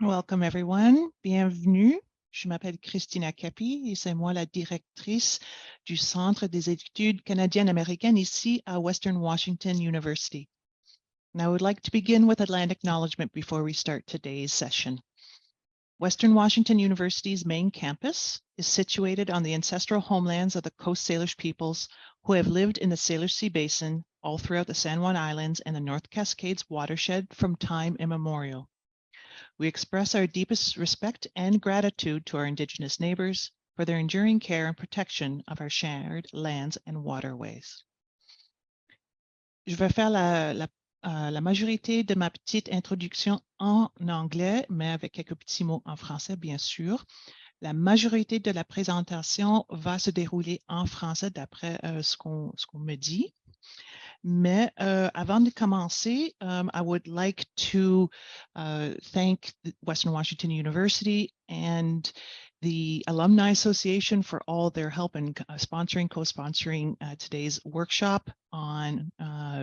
Welcome everyone, bienvenue. Je m'appelle Christina Capi et c'est moi la directrice du Centre des études canadiennes-américaines ici à Western Washington University. And I would like to begin with a land acknowledgement before we start today's session. Western Washington University's main campus is situated on the ancestral homelands of the Coast Salish peoples who have lived in the Salish Sea Basin all throughout the San Juan Islands and the North Cascades watershed from time immemorial. We express our deepest respect and gratitude to our Indigenous neighbors for their enduring care and protection of our shared lands and waterways. Je vais faire la majorité de ma petite introduction en anglais, mais avec quelques petits mots en français, bien sûr. La majorité de la présentation va se dérouler en français d'après ce qu'on me dit. Mais avant de commencer, I would like to thank Western Washington University and the Alumni Association for all their help in co-sponsoring today's workshop on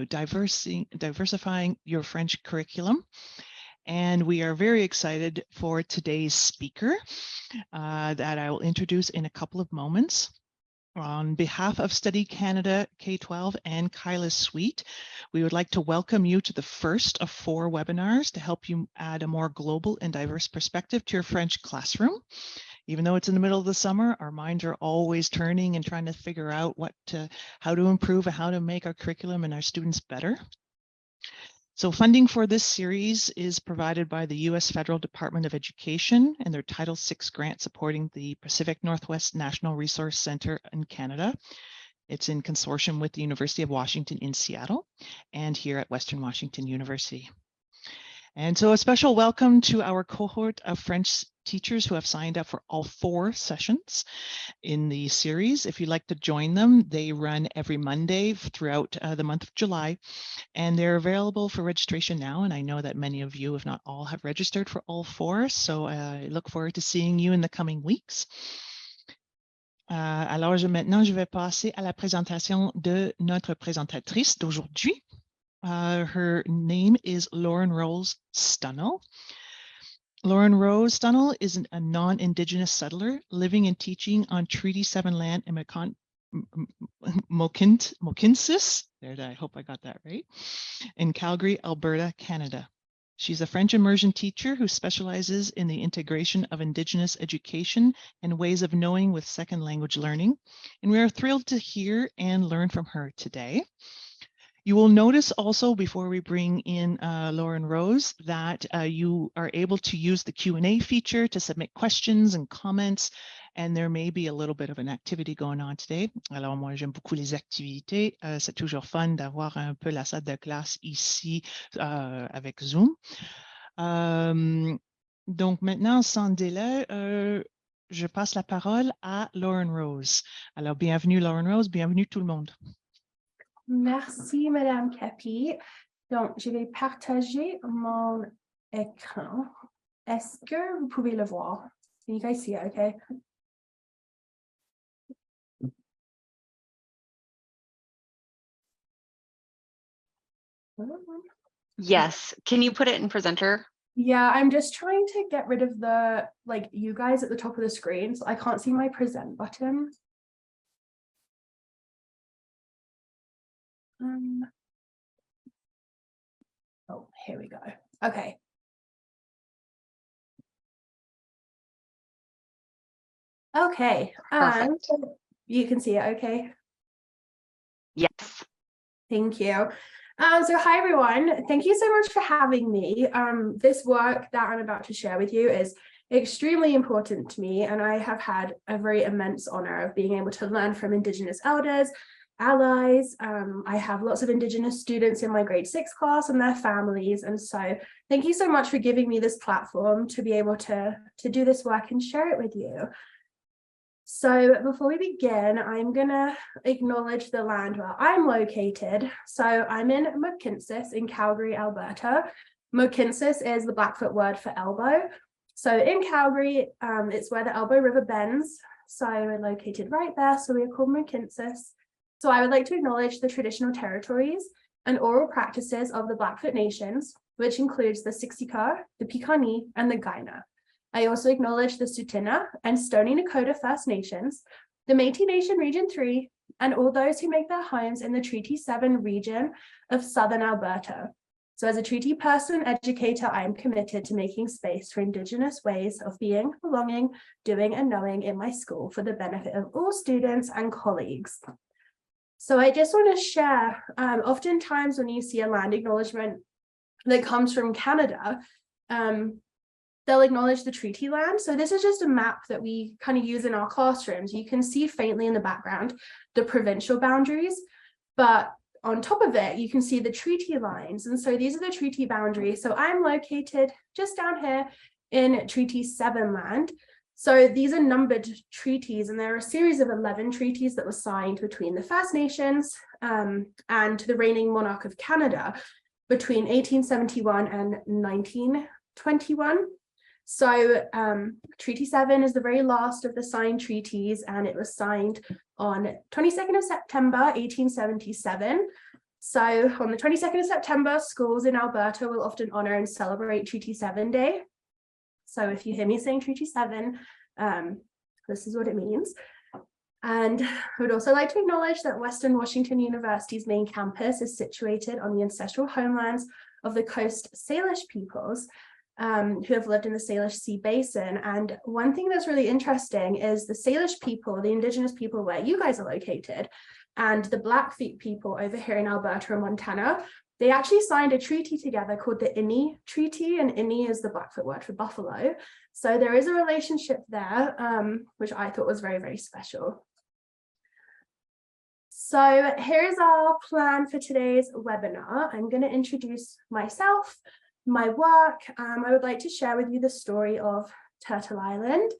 diversifying your French curriculum. And we are very excited for today's speaker that I will introduce in a couple of moments. On behalf of Study Canada K-12 and Kyla's Suite, we would like to welcome you to the first of 4 webinars to help you add a more global and diverse perspective to your French classroom. Even though it's in the middle of the summer, our minds are always turning and trying to figure out how to improve and how to make our curriculum and our students better. So funding for this series is provided by the U.S. Federal Department of Education and their Title VI grant supporting the Pacific Northwest National Resource Center in Canada. It's in consortium with the University of Washington in Seattle and here at Western Washington University. And so a special welcome to our cohort of French teachers who have signed up for all 4 sessions in the series. If you'd like to join them, they run every Monday throughout the month of July, and they're available for registration now. And I know that many of you, if not all, have registered for all 4. So I look forward to seeing you in the coming weeks. Alors maintenant, je vais passer à la présentation de notre présentatrice d'aujourd'hui. Her name is Lauren Rose Stunell. Lauren Rose Stunell is a non-Indigenous settler living and teaching on Treaty 7 land in Mohkinstsis, I hope I got that right, in Calgary, Alberta, Canada. She's a French immersion teacher who specializes in the integration of Indigenous education and ways of knowing with second language learning, and we are thrilled to hear and learn from her today. You will notice also before we bring in Lauren Rose that you are able to use the Q&A feature to submit questions and comments, and there may be a little bit of an activity going on today. Alors moi j'aime beaucoup les activités, c'est toujours fun d'avoir un peu la salle de classe ici avec Zoom. Donc maintenant sans délai, je passe la parole à Lauren Rose. Alors bienvenue Lauren Rose, bienvenue tout le monde. Merci, Madame Capi. Donc, je vais partager mon écran. Est-ce que vous pouvez le voir? Can you guys see it, okay? Yes. Can you put it in presenter? Yeah, I'm just trying to get rid of the, you guys at the top of the screen, so I can't see my present button. Oh, here we go. Okay. Okay. You can see it, okay? Yes. Thank you. So hi, everyone. Thank you so much for having me. This work that I'm about to share with you is extremely important to me, and I have had a very immense honor of being able to learn from Indigenous elders, allies. I have lots of Indigenous students in my grade 6 class and their families, and so thank you so much for giving me this platform to be able to do this work and share it with you. So before we begin, I'm gonna acknowledge the land where I'm located. So I'm in Mohkinstsis in Calgary, Alberta. Mohkinstsis is the Blackfoot word for elbow. So in Calgary, it's where the Elbow River bends. So we're located right there, so we are called Mohkinstsis. So I would like to acknowledge the traditional territories and oral practices of the Blackfoot nations, which includes the Siksika, the Piikani, and the Kainai. I also acknowledge the Tsuut'ina and Stoney Nakoda First Nations, the Métis Nation Region 3, and all those who make their homes in the Treaty 7 region of Southern Alberta. So as a treaty person, educator, I am committed to making space for Indigenous ways of being, belonging, doing, and knowing in my school for the benefit of all students and colleagues. So I just want to share, oftentimes when you see a land acknowledgement that comes from Canada, they'll acknowledge the treaty land. So this is just a map that we kind of use in our classrooms. You can see faintly in the background the provincial boundaries, but on top of it, you can see the treaty lines. And so these are the treaty boundaries. So I'm located just down here in Treaty 7 land. So these are numbered treaties, and there are a series of 11 treaties that were signed between the First Nations and the reigning monarch of Canada between 1871 and 1921. So Treaty 7 is the very last of the signed treaties, and it was signed on 22nd of September, 1877. So on the 22nd of September, schools in Alberta will often honor and celebrate Treaty 7 Day. So if you hear me saying Treaty 7, this is what it means. And I would also like to acknowledge that Western Washington University's main campus is situated on the ancestral homelands of the Coast Salish peoples, who have lived in the Salish Sea Basin. And one thing that's really interesting is the Salish people, the Indigenous people where you guys are located, and the Blackfeet people over here in Alberta and Montana, they actually signed a treaty together called the Inni Treaty, and Inni is the Blackfoot word for buffalo. So there is a relationship there, which I thought was very, very special. So here's our plan for today's webinar. I'm going to introduce myself, my work. I would like to share with you the story of Turtle Island,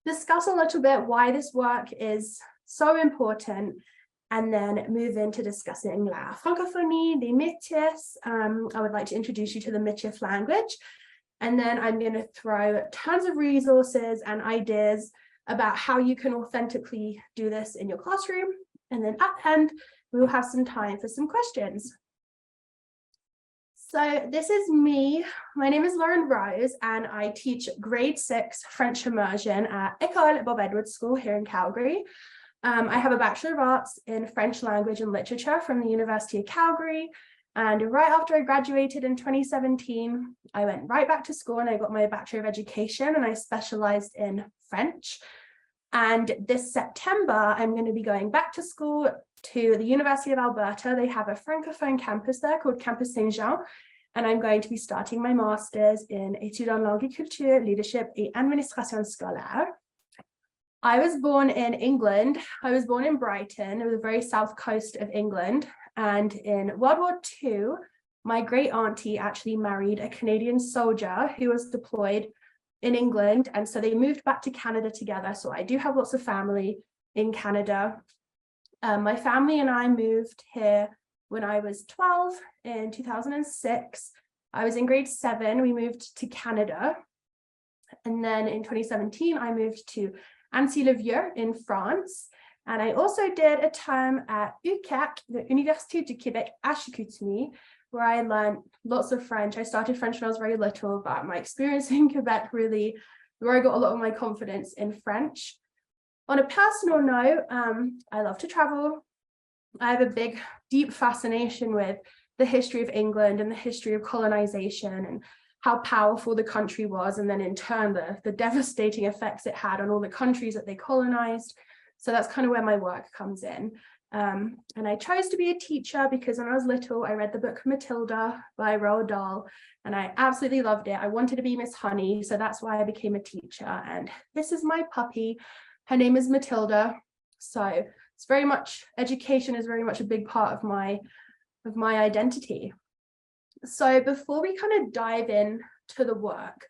discuss a little bit why this work is so important, and then move into discussing la francophonie, les métis. I would like to introduce you to the Michif language, and then I'm going to throw tons of resources and ideas about how you can authentically do this in your classroom. And then at the end, we will have some time for some questions. So this is me. My name is Lauren Rose, and I teach grade 6 French immersion at École Bob Edwards School here in Calgary. I have a Bachelor of Arts in French Language and Literature from the University of Calgary. And right after I graduated in 2017, I went right back to school and I got my Bachelor of Education, and I specialized in French. And this September, I'm going to be going back to school to the University of Alberta. They have a Francophone campus there called Campus Saint-Jean. And I'm going to be starting my master's in Études en langue et culture, leadership et administration scolaire. I was born in England. I was born in Brighton, the very south coast of England. And in World War II, my great auntie actually married a Canadian soldier who was deployed in England. And so they moved back to Canada together. So I do have lots of family in Canada. My family and I moved here when I was 12 in 2006. I was in grade 7. We moved to Canada. And then in 2017, I moved to Annecy-le-Vieux in France. And I also did a term at UQAC, the Université du Québec à Chicoutimi, where I learned lots of French. I started French when I was very little, but my experience in Quebec really, where I got a lot of my confidence in French. On a personal note, I love to travel. I have a big, deep fascination with the history of England and the history of colonization and how powerful the country was, and then in turn, the devastating effects it had on all the countries that they colonized. So that's kind of where my work comes in. And I chose to be a teacher because when I was little, I read the book Matilda by Roald Dahl, and I absolutely loved it. I wanted to be Miss Honey, so that's why I became a teacher. And this is my puppy. Her name is Matilda. So it's very much, education is very much a big part of my identity. So before we kind of dive in to the work,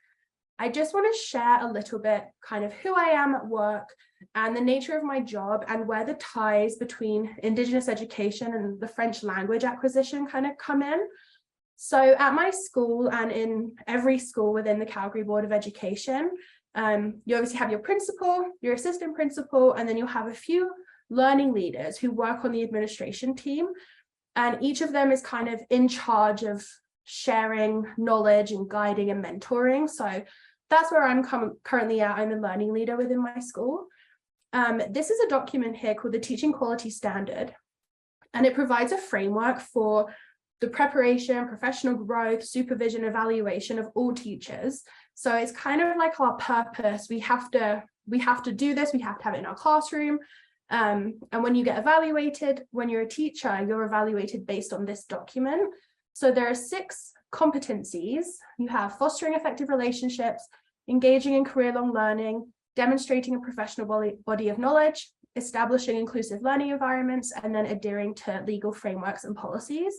I just want to share a little bit kind of who I am at work and the nature of my job and where the ties between Indigenous education and the French language acquisition kind of come in. So at my school and in every school within the Calgary Board of Education, you obviously have your principal, your assistant principal, and then you'll have a few learning leaders who work on the administration team. And each of them is kind of in charge of sharing knowledge and guiding and mentoring. So that's where I'm currently at. I'm a learning leader within my school. This is a document here called the Teaching Quality Standard, and it provides a framework for the preparation, professional growth, supervision, evaluation of all teachers. So it's kind of like our purpose. We have to do this, we have to have it in our classroom. And when you get evaluated, when you're a teacher, you're evaluated based on this document. So there are 6 competencies. You have fostering effective relationships, engaging in career-long learning, demonstrating a professional body of knowledge, establishing inclusive learning environments, and then adhering to legal frameworks and policies.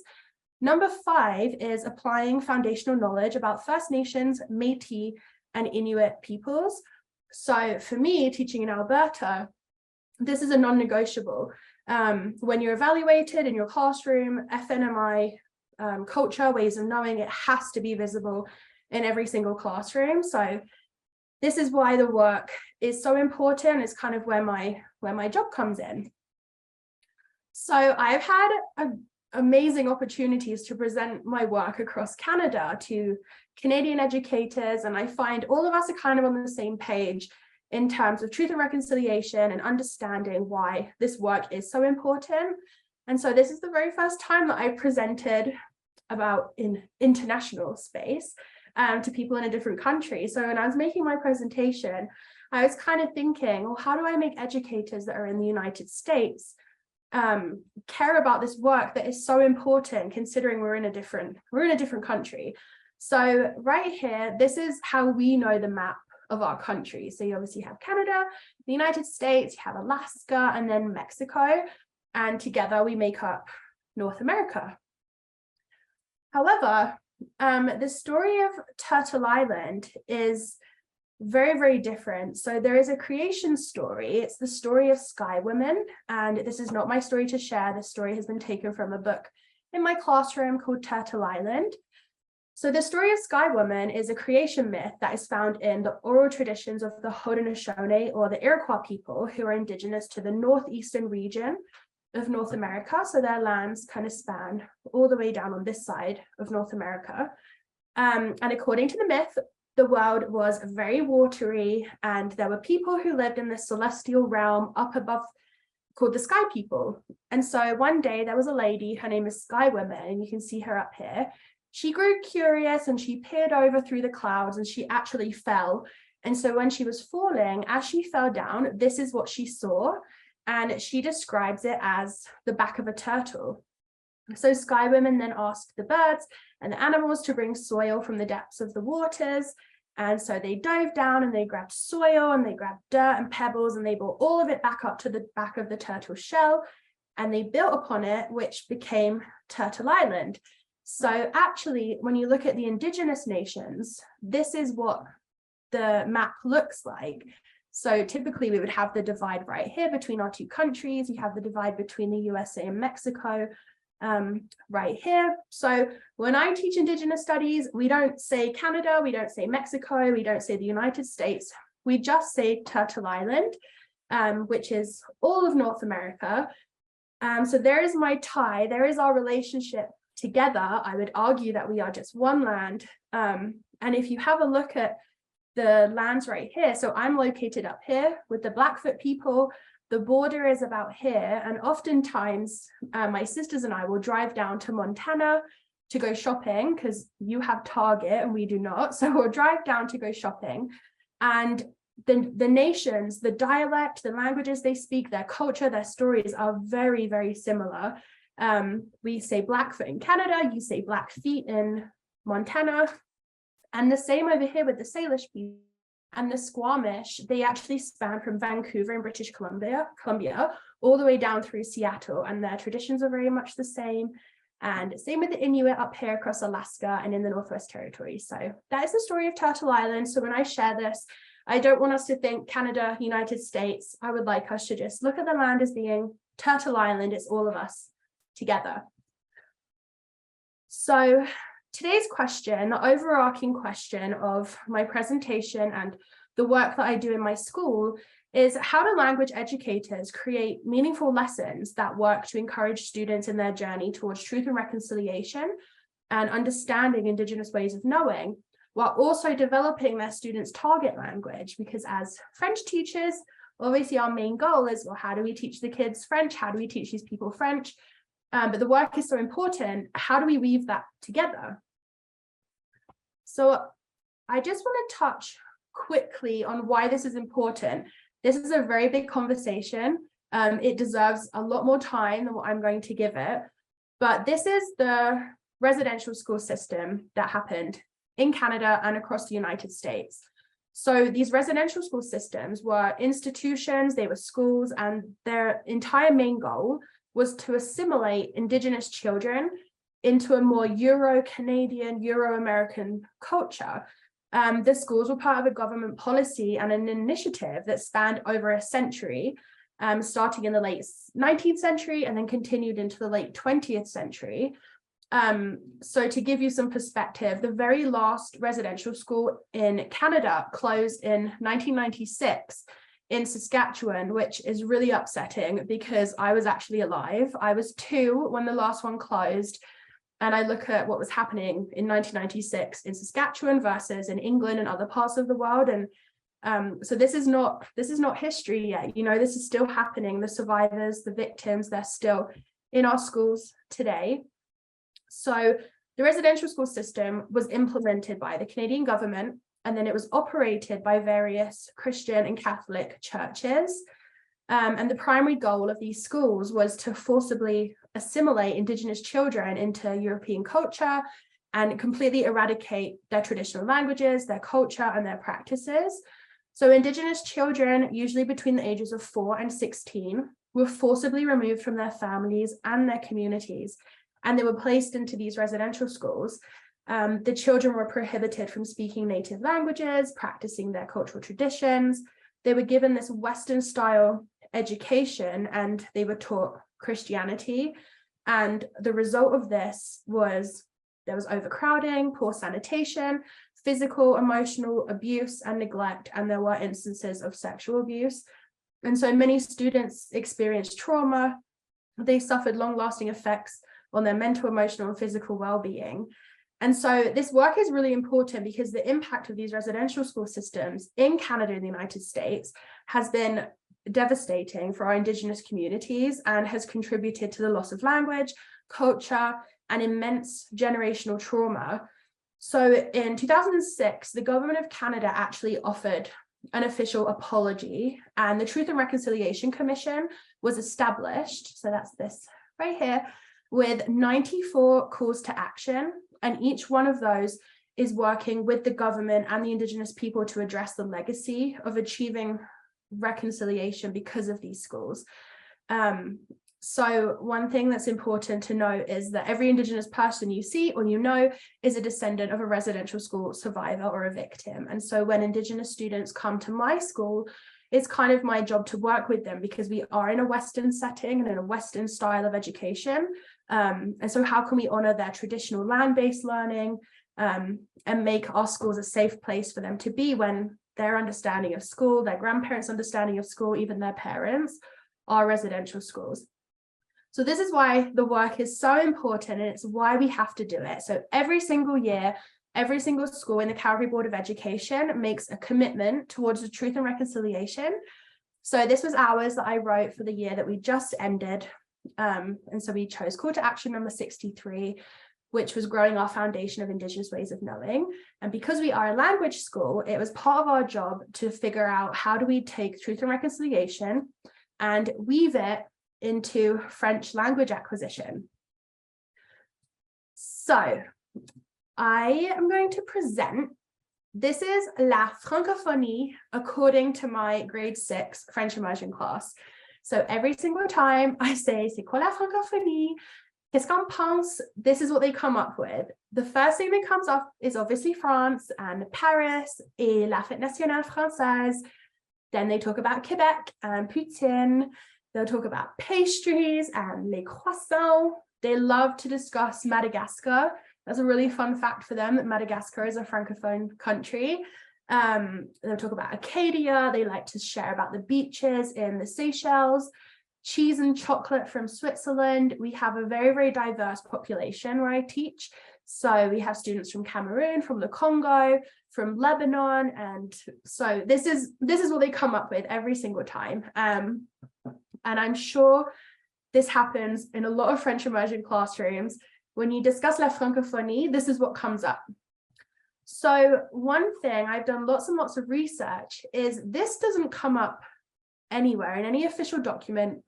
Number 5 is applying foundational knowledge about First Nations, Métis, and Inuit peoples. So for me, teaching in Alberta, this is a non-negotiable. When you're evaluated in your classroom, FNMI culture, ways of knowing, it has to be visible in every single classroom. So this is why the work is so important. It's kind of where my job comes in. So I've had amazing opportunities to present my work across Canada to Canadian educators, and I find all of us are kind of on the same page in terms of truth and reconciliation and understanding why this work is so important. And so this is the very first time that I presented about in international space to people in a different country. So when I was making my presentation, I was kind of thinking, well, how do I make educators that are in the United States care about this work that is so important, considering we're in a different country. So right here, this is how we know the map of our country. So you obviously have Canada, the United States, you have Alaska, and then Mexico, and together we make up North America. However, the story of Turtle Island is very, very different. So there is a creation story. It's the story of Sky Women, and this is not my story to share. This story has been taken from a book in my classroom called Turtle Island. So the story of Sky Woman is a creation myth that is found in the oral traditions of the Haudenosaunee, or the Iroquois people, who are indigenous to the northeastern region of North America. So their lands kind of span all the way down on this side of North America. And according to the myth, the world was very watery, and there were people who lived in the celestial realm up above called the Sky People. And so one day there was a lady, her name is Sky Woman, and you can see her up here. She grew curious and she peered over through the clouds, and she actually fell. And so when she was falling, as she fell down, this is what she saw. And she describes it as the back of a turtle. So Sky Women then asked the birds and the animals to bring soil from the depths of the waters. And so they dove down and they grabbed soil and they grabbed dirt and pebbles, and they brought all of it back up to the back of the turtle shell, and they built upon it, which became Turtle Island. So actually, when you look at the Indigenous nations, this is what the map looks like. So typically we would have the divide right here between our two countries. You have the divide between the USA and Mexico right here. So when I teach Indigenous studies, we don't say Canada, we don't say Mexico, we don't say the United States. We just say Turtle Island, which is all of North America. So there is my tie, there is our relationship together. I would argue that we are just one land. And if you have a look at the lands right here, so I'm located up here with the Blackfoot people. The border is about here, and oftentimes my sisters and I will drive down to Montana to go shopping, because you have Target and we do not. So we'll drive down to go shopping, and the nations, the dialect, the languages they speak, their culture, their stories are very, very similar. We say Blackfoot in Canada, you say Blackfeet in Montana, and the same over here with the Salish people. And the Squamish, they actually span from Vancouver in British Columbia, all the way down through Seattle, and their traditions are very much the same. And same with the Inuit up here across Alaska and in the Northwest Territories. So that is the story of Turtle Island. So when I share this, I don't want us to think Canada, United States. I would like us to just look at the land as being Turtle Island. It's all of us together. So today's question, the overarching question of my presentation and the work that I do in my school, is how do language educators create meaningful lessons that work to encourage students in their journey towards truth and reconciliation, and understanding Indigenous ways of knowing, while also developing their students' target language. Because as French teachers, obviously our main goal is, well, how do we teach the kids French? How do we teach these people French? But the work is so important. How do we weave that together? So I just want to touch quickly on why this is important. This is a very big conversation. It deserves a lot more time than what I'm going to give it. But this is the residential school system that happened in Canada and across the United States. So these residential school systems were institutions, they were schools, and their entire main goal was to assimilate Indigenous children into a more Euro-Canadian, Euro-American culture. The schools were part of a government policy and an initiative that spanned over a century, starting in the late 19th century and then continued into the late 20th century. So to give you some perspective, the very last residential school in Canada closed in 1996 in Saskatchewan, which is really upsetting because I was actually alive. I was 2 when the last one closed. And I look at what was happening in 1996 in Saskatchewan versus in England and other parts of the world. And so this is not history yet. You know, this is still happening. The survivors, the victims, they're still in our schools today. So the residential school system was implemented by the Canadian government, and then it was operated by various Christian and Catholic churches. And the primary goal of these schools was to forcibly assimilate Indigenous children into European culture and completely eradicate their traditional languages, their culture, and their practices. So Indigenous children, usually between the ages of 4 and 16, were forcibly removed from their families and their communities, and they were placed into these residential schools. The children were prohibited from speaking native languages, practicing their cultural traditions. They were given this Western-style education, and they were taught Christianity. And the result of this was there was overcrowding, poor sanitation, physical, emotional abuse and neglect, and there were instances of sexual abuse. And so many students experienced trauma. They suffered long-lasting effects on their mental, emotional, and physical well-being. And so this work is really important because the impact of these residential school systems in Canada and the United States has been devastating for our Indigenous communities and has contributed to the loss of language, culture, and immense generational trauma. So in 2006, the government of Canada actually offered an official apology, and the Truth and Reconciliation Commission was established. So that's this right here, with 94 calls to action. And each one of those is working with the government and the Indigenous people to address the legacy of achieving reconciliation because of these schools. So one thing that's important to note is that every Indigenous person you see or you know is a descendant of a residential school survivor or a victim. And so when Indigenous students come to my school, it's kind of my job to work with them because we are in a Western setting and in a Western style of education. And so how can we honor their traditional land-based learning and make our schools a safe place for them to be when their understanding of school, their grandparents' understanding of school, even their parents, are residential schools. So this is why the work is so important, and it's why we have to do it. So every single year, every single school in the Calgary Board of Education makes a commitment towards the Truth and Reconciliation. So this was ours that I wrote for the year that we just ended. And so we chose call to action number 63, which was growing our foundation of Indigenous ways of knowing. And because we are a language school, it was part of our job to figure out how do we take Truth and Reconciliation and weave it into French language acquisition. So I am going to present, this is La Francophonie according to my grade 6 French immersion class. So every single time I say, c'est quoi la francophonie? Qu'est-ce qu'on pense? This is what they come up with. The first thing that comes up is obviously France and Paris et la fête nationale française. Then they talk about Quebec and poutine. They'll talk about pastries and les croissants. They love to discuss Madagascar. That's a really fun fact for them that Madagascar is a francophone country. They'll talk about Acadia. They like to share about the beaches in the Seychelles, cheese and chocolate from Switzerland. We have a very, very diverse population where I teach. So we have students from Cameroon, from the Congo, from Lebanon. And so this is what they come up with every single time. And I'm sure this happens in a lot of French immersion classrooms. When you discuss la francophonie, this is what comes up. So one thing, I've done lots and lots of research, is this doesn't come up anywhere in any official document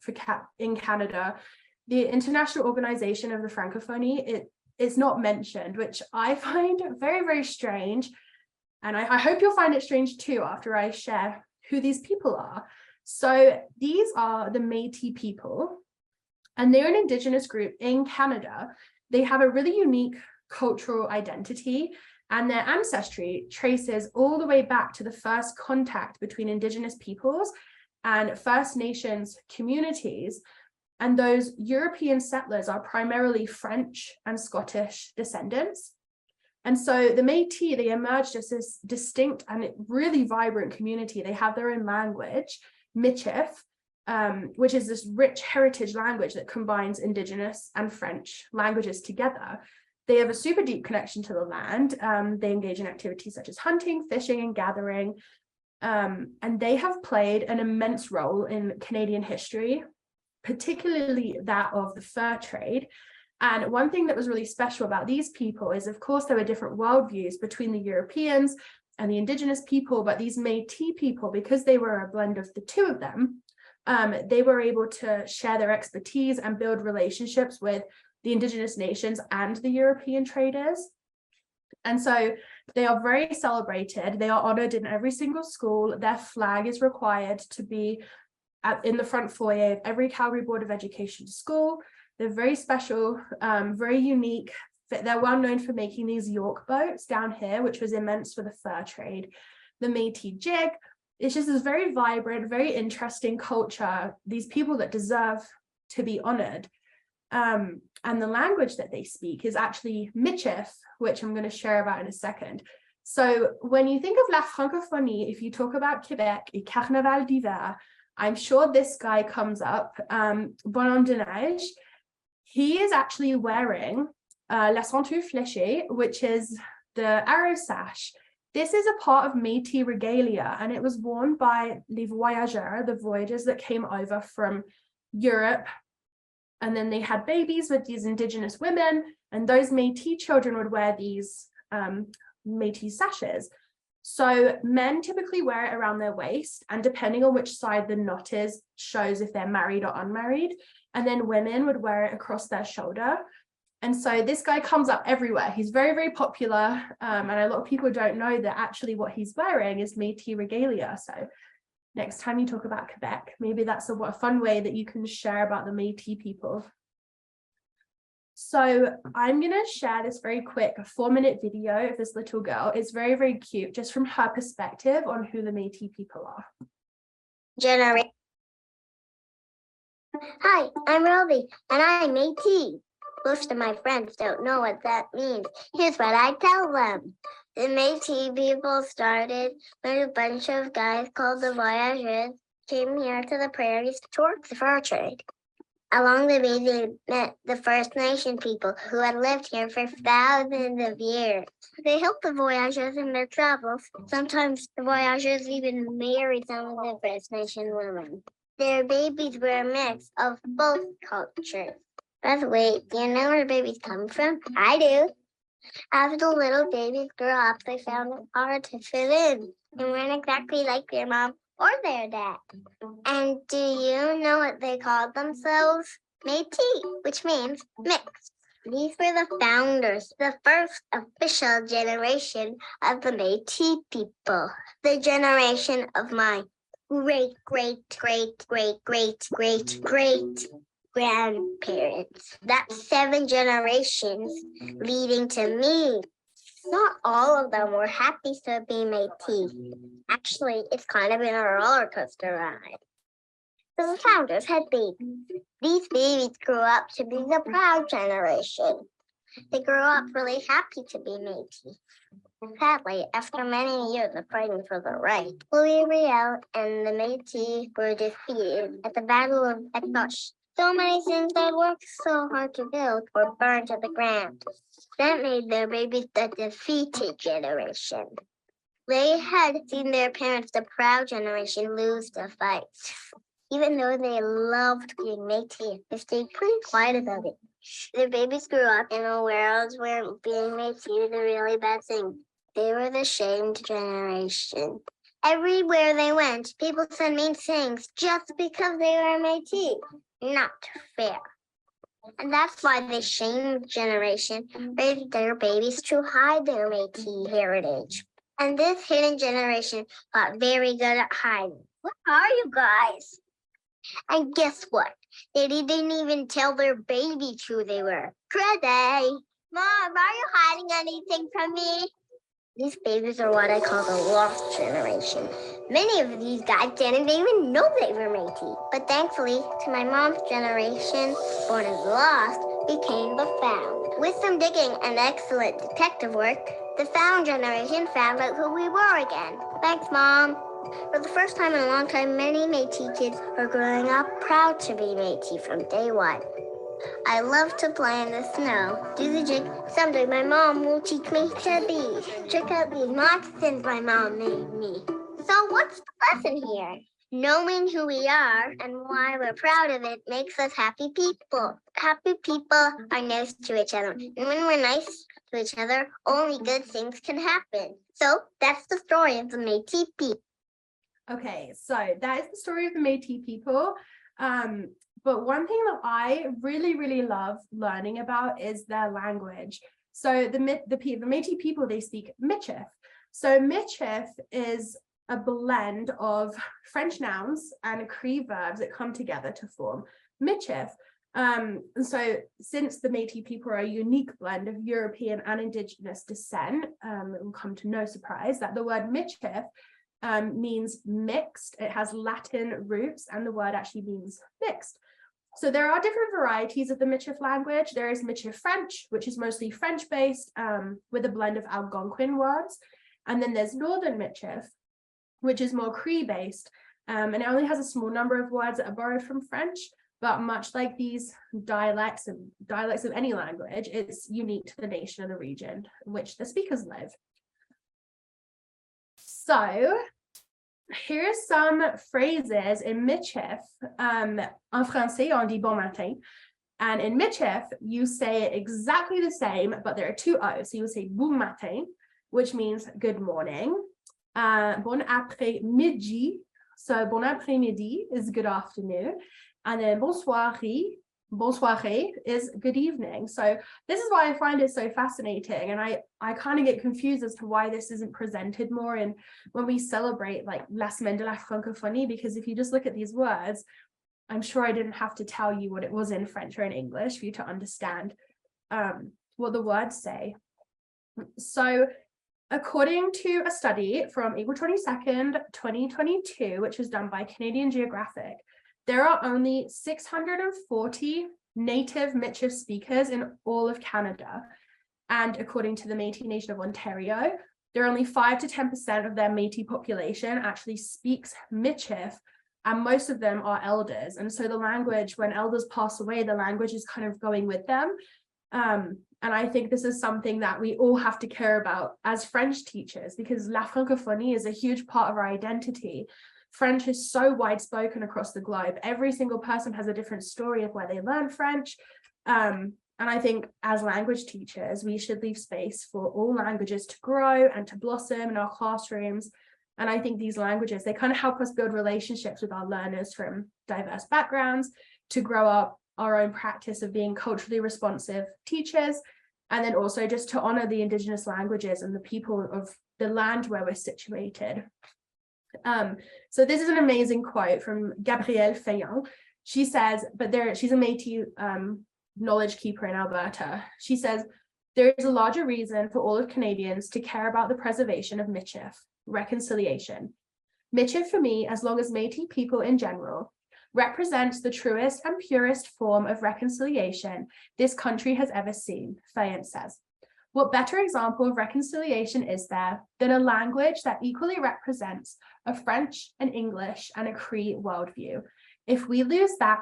in Canada. The International Organization of the Francophonie, it's not mentioned, which I find very, very strange. And I hope you'll find it strange too after I share who these people are. So these are the Métis people, and they're an Indigenous group in Canada. They have a really unique cultural identity, and their ancestry traces all the way back to the first contact between Indigenous peoples and First Nations communities. And those European settlers are primarily French and Scottish descendants. And so the Métis, they emerged as this distinct and really vibrant community. They have their own language, Michif, which is this rich heritage language that combines Indigenous and French languages together. They have a super deep connection to the land. They engage in activities such as hunting, fishing, and gathering. And they have played an immense role in Canadian history, particularly that of the fur trade. And one thing that was really special about these people is, of course, there were different worldviews between the Europeans and the Indigenous people, but these Métis people, because they were a blend of the two of them, they were able to share their expertise and build relationships with the Indigenous nations and the European traders. And so they are very celebrated. They are honored in every single school. Their flag is required to be in the front foyer of every Calgary Board of Education school. They're very special, very unique. They're well known for making these York boats down here, which was immense for the fur trade. The Métis jig, it's just this very vibrant, very interesting culture, these people that deserve to be honored. And the language that they speak is actually Michif, which I'm going to share about in a second. So when you think of la francophonie, if you talk about Quebec et Carnaval d'hiver, I'm sure this guy comes up, Bonhomme de Neige. He is actually wearing la ceinture fléchée, which is the arrow sash. This is a part of Métis regalia, and it was worn by les voyageurs, the voyagers that came over from Europe. And then they had babies with these Indigenous women, and those Métis children would wear these Métis sashes. So men typically wear it around their waist, and depending on which side the knot is, shows if they're married or unmarried. And then women would wear it across their shoulder. And so this guy comes up everywhere. He's very, very popular. And a lot of people don't know that actually what he's wearing is Métis regalia. So next time you talk about Quebec, maybe that's a fun way that you can share about the Métis people. So I'm going to share this very quick 4-minute video of this little girl. It's very, very cute, just from her perspective on who the Métis people are. Hi, I'm Roby, and I'm Métis. Most of my friends don't know what that means. Here's what I tell them. The Métis people started when a bunch of guys called the voyageurs came here to the prairies to work the fur trade. Along the way, they met the First Nation people who had lived here for thousands of years. They helped the voyageurs in their travels. Sometimes the voyageurs even married some of the First Nation women. Their babies were a mix of both cultures. By the way, do you know where babies come from? I do. As the little babies grew up, they found it hard to fit in. They weren't exactly like their mom or their dad. And do you know what they called themselves? Métis, which means mixed. These were the founders, the first official generation of the Métis people. The generation of my great grandparents. That's 7 generations leading to me. Not all of them were happy to be Métis. Actually, it's kind of been a roller coaster ride. The founders had babies. These babies grew up to be the proud generation. They grew up really happy to be Métis. Sadly, after many years of fighting for the right, Louis Riel and the Métis were defeated at the Battle of Etouche So many things that worked so hard to build were burned to the ground. That made their babies the defeated generation. They had seen their parents, the proud generation, lose the fight. Even though they loved being Métis, they stayed pretty quiet about it. Their babies grew up in a world where being Métis was a really bad thing. They were the shamed generation. Everywhere they went, people said mean things just because they were Métis. Not fair. And that's why the shamed generation raised their babies to hide their Métis heritage. And this hidden generation got very good at hiding. What are you guys? And guess what? They didn't even tell their babies who they were. Crazy. Mom, are you hiding anything from me? These babies are what I call the lost generation. Many of these guys didn't even know they were Métis. But thankfully, to my mom's generation, born as lost, became the found. With some digging and excellent detective work, the found generation found out who we were again. Thanks, Mom. For the first time in a long time, many Métis kids are growing up proud to be Métis from day one. I love to play in the snow, do the jig. Someday my mom will teach me to check out these moccasins my mom made me. So what's the lesson here? Knowing who we are and why we're proud of it makes us happy people. Happy people are nice to each other. And when we're nice to each other, only good things can happen. So that's the story of the Métis people. Okay, so that is the story of the Métis people. But one thing that I really love learning about is their language. So the Métis people, they speak Michif. So Michif is a blend of French nouns and Cree verbs that come together to form Michif. And so since the Métis people are a unique blend of European and Indigenous descent, it will come to no surprise that the word Michif means mixed. It has Latin roots, and the word actually means mixed. So there are different varieties of the Michif language. There is Michif French, which is mostly French-based with a blend of Algonquin words. And then there's Northern Michif, which is more Cree-based. And it only has a small number of words that are borrowed from French, but much like these dialects of any language, it's unique to the nation and the region in which the speakers live. So here's some phrases in Michif. En français, on dit bon matin. And in Michif, you say it exactly the same, but there are two O's. So you say bon matin, which means good morning. Bon après-midi. So bon après-midi is good afternoon. And then bonsoiré is good evening. So this is why I find it so fascinating, and I kind of get confused as to why this isn't presented more in when we celebrate like La Semaine de la Francophonie, because if you just look at these words, I'm sure I didn't have to tell you what it was in French or in English for you to understand what the words say. So according to a study from April 22nd, 2022, which was done by Canadian Geographic, there are only 640 native Michif speakers in all of Canada. And according to the Métis Nation of Ontario, there are only 5 to 10% of their Métis population actually speaks Michif, and most of them are elders. And so the language, when elders pass away, the language is kind of going with them. And I think this is something that we all have to care about as French teachers, because La Francophonie is a huge part of our identity. French is so wide spoken across the globe. Every single person has a different story of where they learn French. And I think as language teachers, we should leave space for all languages to grow and to blossom in our classrooms. And I think these languages, they kind of help us build relationships with our learners from diverse backgrounds to grow up our own practice of being culturally responsive teachers. And then also just to honor the Indigenous languages and the people of the land where we're situated. So this is an amazing quote from Gabrielle Fayon. She says, she's a Métis knowledge keeper in Alberta. She says, there is a larger reason for all of Canadians to care about the preservation of Michif, reconciliation. Michif for me, as long as Métis people in general, represents the truest and purest form of reconciliation this country has ever seen, Fayon says. What better example of reconciliation is there than a language that equally represents a French, an English, and a Cree worldview? If we lose that,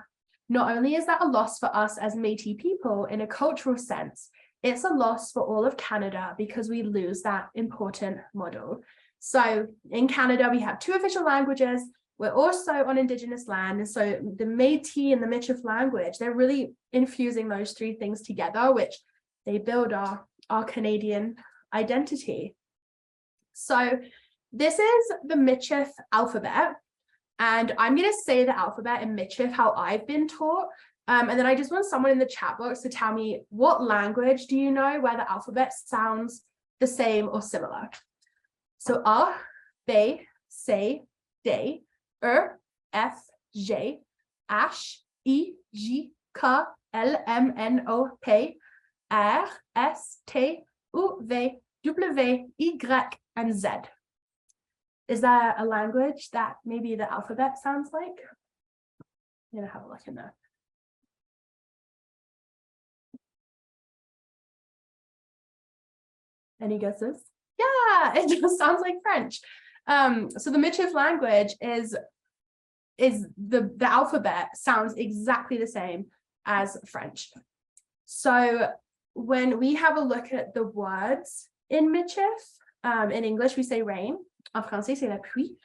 not only is that a loss for us as Métis people in a cultural sense, it's a loss for all of Canada because we lose that important model. So in Canada, we have 2 official languages. We're also on Indigenous land. And so the Métis and the Michif language, they're really infusing those 3 things together, which they build our Canadian identity. So this is the Michif alphabet. And I'm going to say the alphabet in Michif how I've been taught. And then I just want someone in the chat box to tell me what language do you know where the alphabet sounds the same or similar. So A, B, C, D, E, F, G, H, I, J, K, L, M, N, O, P, R, S, T, U, V, W, Y, and Z. Is there a language that maybe the alphabet sounds like? I'm going to have a look in there. Any guesses? Yeah, it just sounds like French. So the Michif language is the alphabet sounds exactly the same as French. So when we have a look at the words in Michif, in English we say rain, en français c'est la pluie,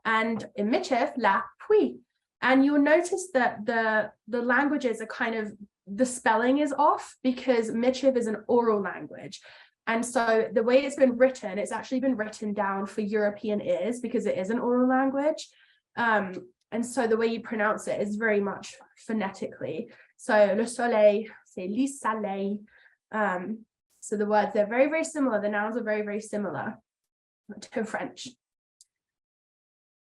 and in Michif la pluie. And you'll notice that the languages are kind of, the spelling is off because Michif is an oral language. And so the way it's been written, it's actually been written down for European ears because it is an oral language. And so the way you pronounce it is very much phonetically. So le soleil, c'est li soleil. So the words, they're very, very similar. The nouns are very, very similar to French.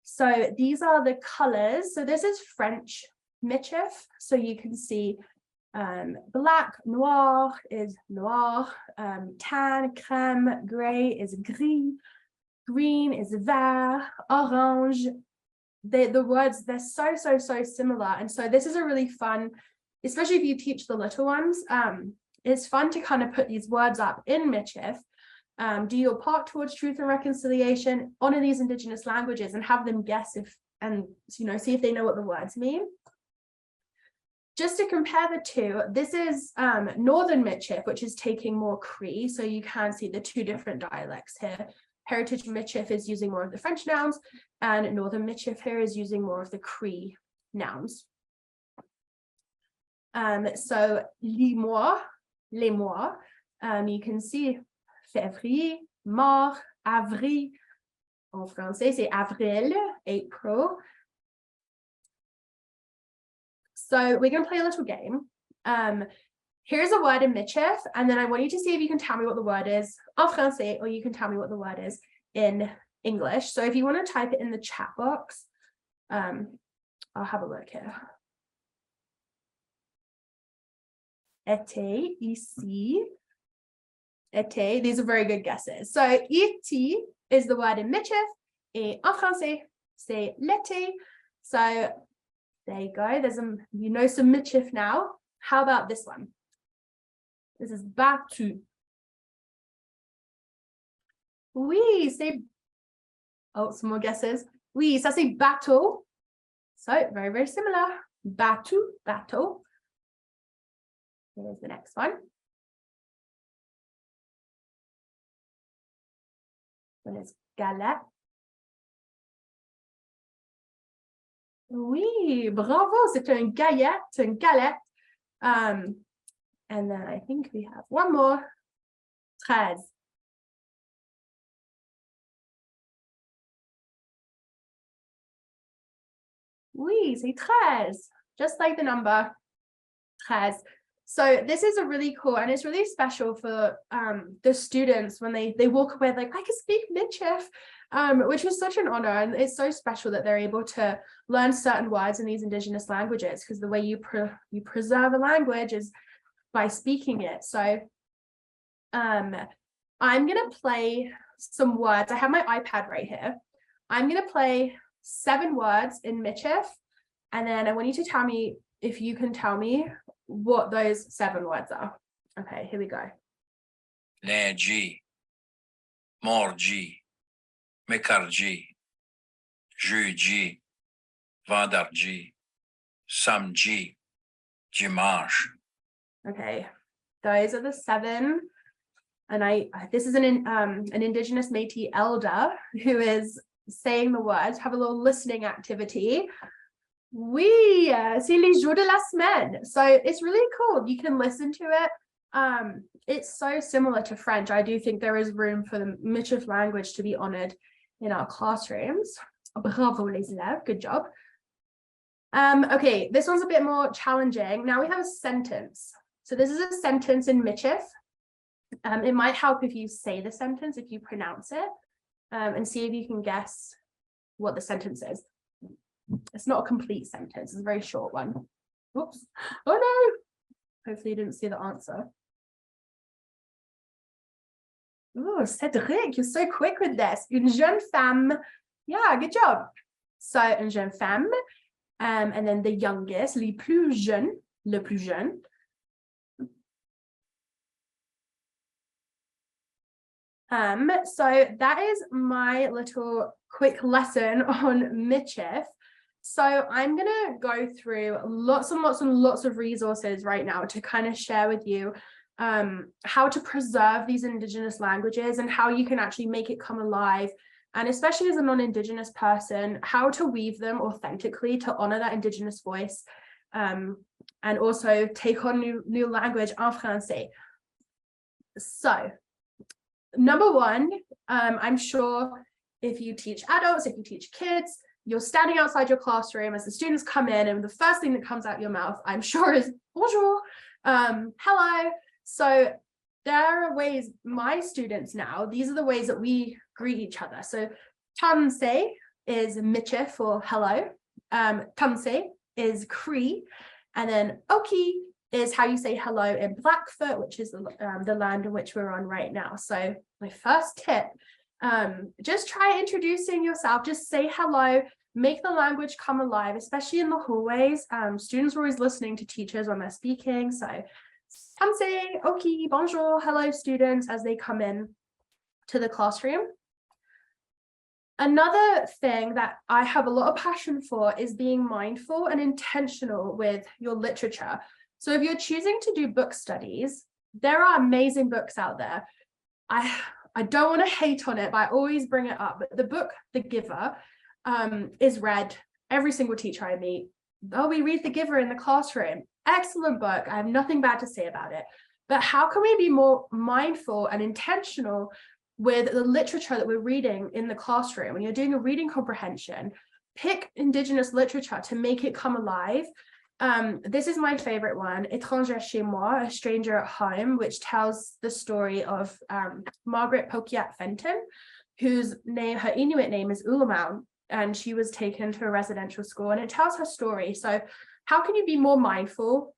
So these are the colors. So this is French Michif. So you can see black, noir is noir, tan, crème, gray is gris, green is vert, orange. The words, they're so similar. And so this is a really fun, especially if you teach the little ones, it's fun to kind of put these words up in Michif, do your part towards truth and reconciliation, honor these Indigenous languages and have them guess if, and see if they know what the words mean. Just to compare the 2, this is Northern Michif, which is taking more Cree. So you can see the 2 different dialects here. Heritage Michif is using more of the French nouns, and Northern Michif here is using more of the Cree nouns. So les mois, you can see février, mars, avril. En français, c'est avril, April. So we're going to play a little game. Here's a word in Michif, and then I want you to see if you can tell me what the word is en français, or you can tell me what the word is in English. So if you want to type it in the chat box, I'll have a look here. Été, ici. Été, these are very good guesses. So été is the word in Michif, et en français, c'est l'été. So there you go. There's some Michif now. How about this one? This is battu. Oui, c'est. Oh, some more guesses. Oui, ça c'est bateau. So very, very similar. Battu, bateau. Here's the next one. One is galette. Oui, bravo, c'est une galette. And then I think we have one more. 13. Oui, c'est 13. Just like the number 13. So this is a really cool, and it's really special for the students when they walk away like, I can speak Michif, which is such an honor. And it's so special that they're able to learn certain words in these Indigenous languages, because the way you preserve a language is by speaking it. So I'm going to play some words. I have my iPad right here. I'm going to play 7 words in Michif, and then I want you to tell me if you can tell me what those 7 words are. Okay, here we go. Lundi, mardi, mercredi, jeudi, vendredi, samedi, dimanche, Okay, those are the 7. And this is an Indigenous Métis elder who is saying the words. Have a little listening activity. Oui, c'est les jours de la semaine. So it's really cool. You can listen to it. It's so similar to French. I do think there is room for the Michif language to be honored in our classrooms. Bravo les élèves, good job. Okay, this one's a bit more challenging. Now we have a sentence. So this is a sentence in Michif. It might help if you say the sentence, if you pronounce it, and see if you can guess what the sentence is. It's not a complete sentence, it's a very short one. Oops. Oh no! Hopefully you didn't see the answer. Oh, Cédric, you're so quick with this. Une jeune femme. Yeah, good job. So, une jeune femme. And then the youngest, le plus jeune. So that is my little quick lesson on Michif. So I'm going to go through lots and lots of resources right now to kind of share with you how to preserve these Indigenous languages and how you can actually make it come alive. And especially as a non-Indigenous person, how to weave them authentically to honor that Indigenous voice and also take on new language en français. So number 1, I'm sure if you teach adults, if you teach kids, you're standing outside your classroom as the students come in, and the first thing that comes out your mouth, I'm sure, is bonjour, hello. So there are ways, my students now, these are the ways that we greet each other. So tamse is Michif for hello, tamse is Cree, and then oki is how you say hello in Blackfoot, which is the land in which we're on right now. So my first tip, just try introducing yourself, just say hello, make the language come alive, especially in the hallways. Students are always listening to teachers when they're speaking. So tamse, oki, bonjour, hello students as they come in to the classroom. Another thing that I have a lot of passion for is being mindful and intentional with your literature. So if you're choosing to do book studies, there are amazing books out there. I don't want to hate on it, but I always bring it up. But the book, The Giver, is read every single teacher I meet. Oh, we read The Giver in the classroom. Excellent book. I have nothing bad to say about it. But how can we be more mindful and intentional with the literature that we're reading in the classroom? When you're doing a reading comprehension, pick Indigenous literature to make it come alive. This is my favorite one, Étranger chez moi, A Stranger at Home, which tells the story of Margaret Pokiat Fenton, whose name, her Inuit name is Ulamau, and she was taken to a residential school, and it tells her story. So how can you be more mindful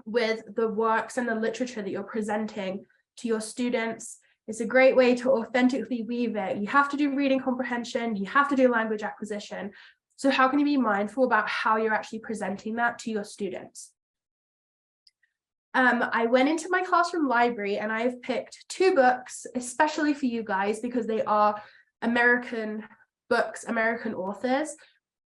with the works and the literature that you're presenting to your students? It's a great way to authentically weave it. You have to do reading comprehension, you have to do language acquisition. So how can you be mindful about how you're actually presenting that to your students? I went into my classroom library and I've picked 2 books, especially for you guys, because they are American books, American authors.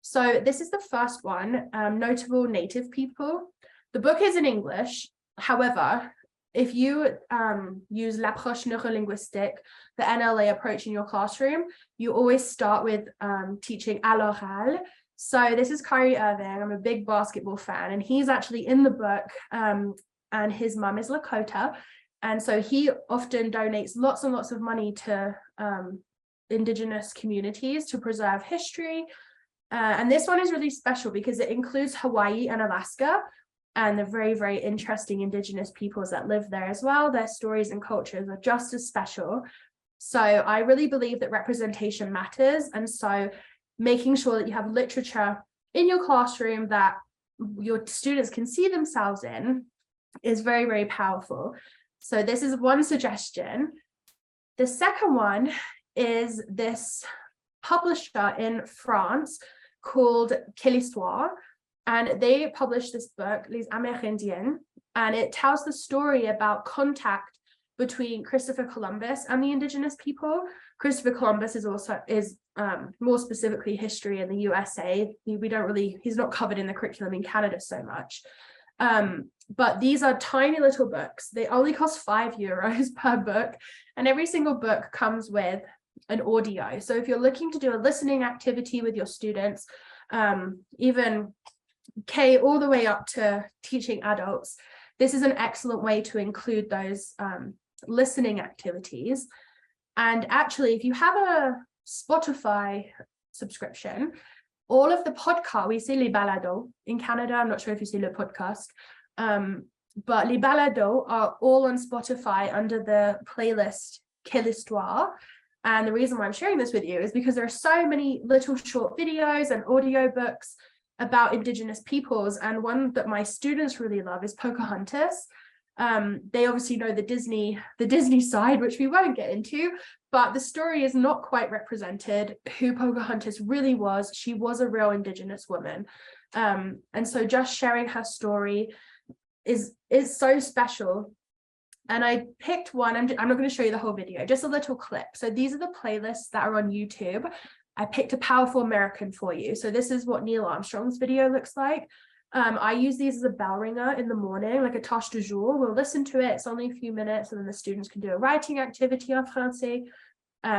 So this is the first one, Notable Native People. The book is in English. However, if you use l'approche neurolinguistique, the NLA approach in your classroom, you always start with teaching à l'oral. So this is Kyrie Irving. I'm a big basketball fan, and he's actually in the book, and his mum is Lakota. And so he often donates lots and lots of money to Indigenous communities to preserve history. And this one is really special because it includes Hawaii and Alaska, and the very, very interesting Indigenous peoples that live there as well. Their stories and cultures are just as special. So I really believe that representation matters. And so making sure that you have literature in your classroom that your students can see themselves in is very, very powerful. So this is one suggestion. The second one is this publisher in France called Quelle Histoire. And they published this book, Les Amérindiens, and it tells the story about contact between Christopher Columbus and the Indigenous people. Christopher Columbus is more specifically history in the USA. He's not covered in the curriculum in Canada so much. But these are tiny little books. They only cost €5 per book, and every single book comes with an audio. So if you're looking to do a listening activity with your students, even K all the way up to teaching adults, this is an excellent way to include those listening activities. And actually, if you have a Spotify subscription, all of the podcast, we say les balados in Canada, I'm not sure if you say le podcast, but les balados are all on Spotify under the playlist Quelle Histoire. And the reason why I'm sharing this with you is because there are so many little short videos and audio books about Indigenous peoples. And one that my students really love is Pocahontas. They obviously know the Disney side, which we won't get into, but the story is not quite represented who Pocahontas really was. She was a real Indigenous woman. And so just sharing her story is so special. And I picked one, I'm not going to show you the whole video, just a little clip. So these are the playlists that are on YouTube. I picked a powerful American for you. So this is what Neil Armstrong's video looks like. I use these as a bell ringer in the morning, like a tâche du jour. We'll listen to it. It's only a few minutes, and then the students can do a writing activity en français.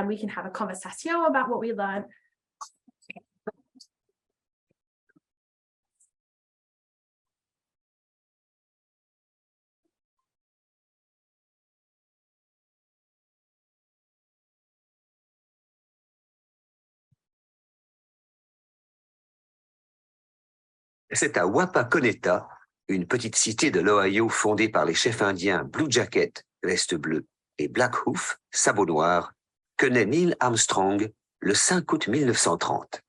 We can have a conversation about what we learned. C'est à Wapakoneta, une petite cité de l'Ohio fondée par les chefs indiens Blue Jacket, veste bleue, et Black Hoof, sabot noir, que naît Neil Armstrong le 5 août 1930.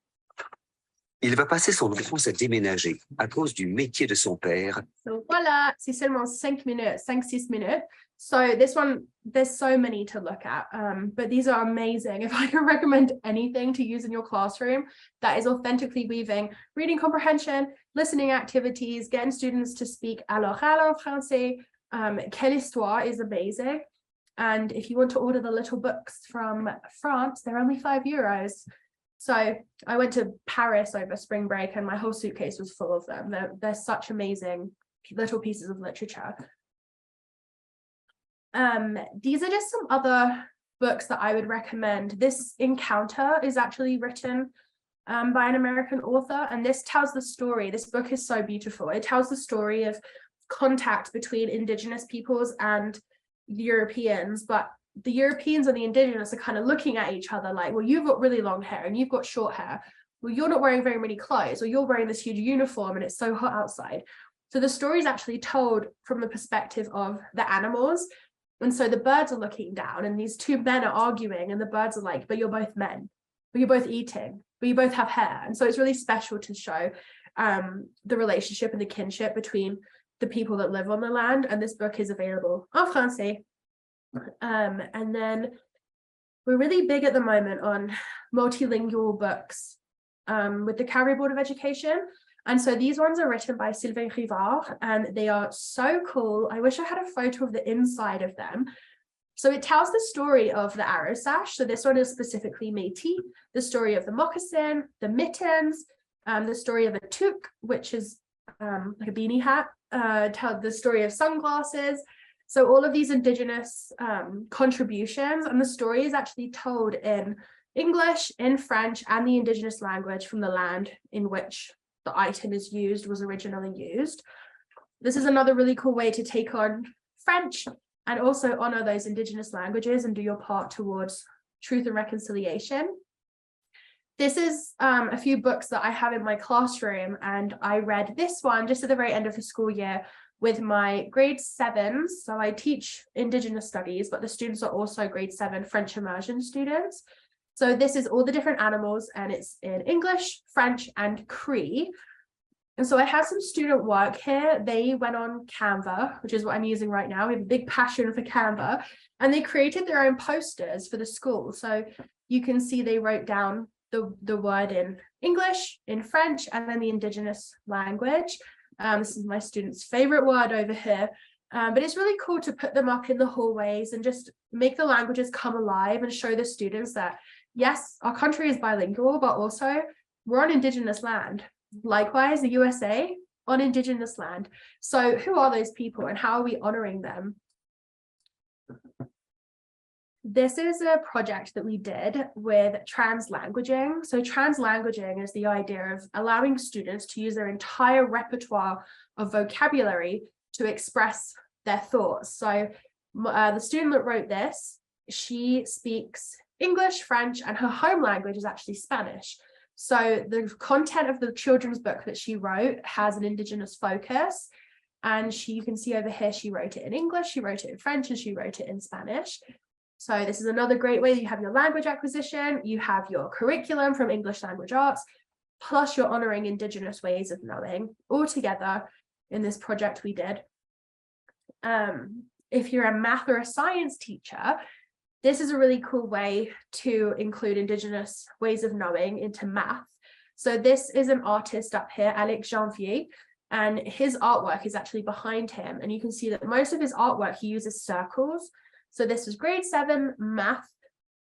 Il va passer son enfance à déménager à cause du métier de son père. So voilà, c'est seulement 5 minutes, 5-6 minutes. So this one, there's so many to look at, but these are amazing. If I can recommend anything to use in your classroom that is authentically weaving reading comprehension, listening activities, getting students to speak à l'oral en français, Quelle Histoire is amazing. And if you want to order the little books from France, they're only €5. So I went to Paris over spring break and my whole suitcase was full of them. They're such amazing little pieces of literature. These are just some other books that I would recommend. This Encounter is actually written by an American author, and this tells the story. This book is so beautiful. It tells the story of contact between Indigenous peoples and Europeans, but the Europeans and the Indigenous are kind of looking at each other like, well, you've got really long hair and you've got short hair. Well, you're not wearing very many clothes, or you're wearing this huge uniform and it's so hot outside. So the story is actually told from the perspective of the animals. And so the birds are looking down and these two men are arguing and the birds are like, but you're both men, but you're both eating, but you both have hair. And so it's really special to show the relationship and the kinship between the people that live on the land. And this book is available en français. And then we're really big at the moment on multilingual books with the Calgary Board of Education. And so these ones are written by Sylvain Rivard, and they are so cool. I wish I had a photo of the inside of them. So it tells the story of the arrow sash. So this one is specifically Métis, the story of the moccasin, the mittens, the story of a toque, which is like a beanie hat, tell the story of sunglasses. So all of these Indigenous contributions, and the story is actually told in English, in French, and the Indigenous language from the land in which the item is used, was originally used. This is another really cool way to take on French and also honor those Indigenous languages and do your part towards truth and reconciliation. This is a few books that I have in my classroom, and I read this one just at the very end of the school year with my grade 7s. So I teach Indigenous studies, but the students are also grade 7 French immersion students. So this is all the different animals, and it's in English, French, and Cree. And so I have some student work here. They went on Canva, which is what I'm using right now. We have a big passion for Canva, and they created their own posters for the school. So you can see they wrote down the word in English, in French, and then the Indigenous language. This is my student's favorite word over here. But it's really cool to put them up in the hallways and just make the languages come alive and show the students that, yes, our country is bilingual, but also we're on Indigenous land. Likewise, the USA, on Indigenous land. So who are those people and how are we honoring them? This is a project that we did with translanguaging. So translanguaging is the idea of allowing students to use their entire repertoire of vocabulary to express their thoughts. So the student that wrote this, she speaks English, French, and her home language is actually Spanish. So the content of the children's book that she wrote has an Indigenous focus. And you can see over here, she wrote it in English, she wrote it in French, and she wrote it in Spanish. So this is another great way. You have your language acquisition, you have your curriculum from English language arts, plus you're honoring Indigenous ways of knowing all together in this project we did. If you're a math or a science teacher, this is a really cool way to include Indigenous ways of knowing into math. So this is an artist up here, Alex Janvier, and his artwork is actually behind him. And you can see that most of his artwork, he uses circles. So this was grade 7 math,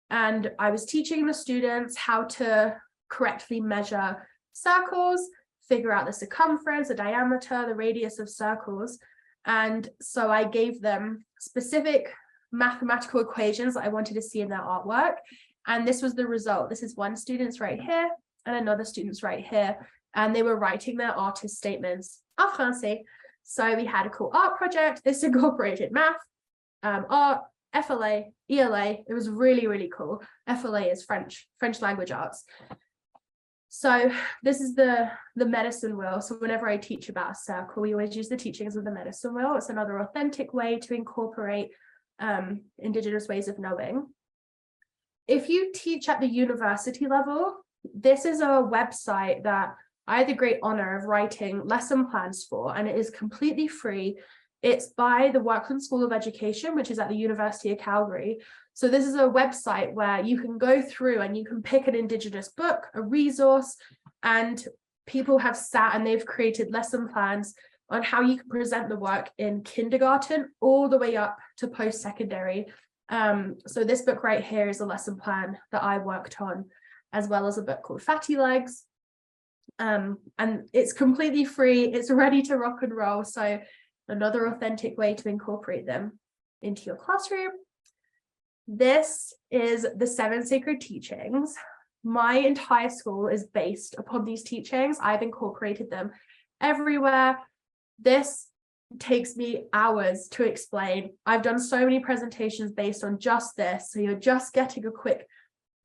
and I was teaching the students how to correctly measure circles, figure out the circumference, the diameter, the radius of circles. And so I gave them specific mathematical equations that I wanted to see in their artwork. And this was the result. This is one student's right here and another student's right here. And they were writing their artist statements en français. So we had a cool art project. This incorporated math, art, FLA, ELA. It was really, really cool. FLA is French language arts. So this is the medicine wheel. So whenever I teach about a circle, we always use the teachings of the medicine wheel. It's another authentic way to incorporate Indigenous ways of knowing. If you teach at the university level, this is a website that I had the great honor of writing lesson plans for, and it is completely free. It's by the Workland School of Education, which is at the University of Calgary. So this is a website where you can go through and you can pick an Indigenous book, a resource, and people have sat and they've created lesson plans on how you can present the work in kindergarten all the way up to post-secondary. So this book right here is a lesson plan that I worked on, as well as a book called Fatty Legs. And it's completely free. It's ready to rock and roll. So another authentic way to incorporate them into your classroom. This is the 7 sacred teachings. My entire school is based upon these teachings. I've incorporated them everywhere. This takes me hours to explain. I've done so many presentations based on just this. So you're just getting a quick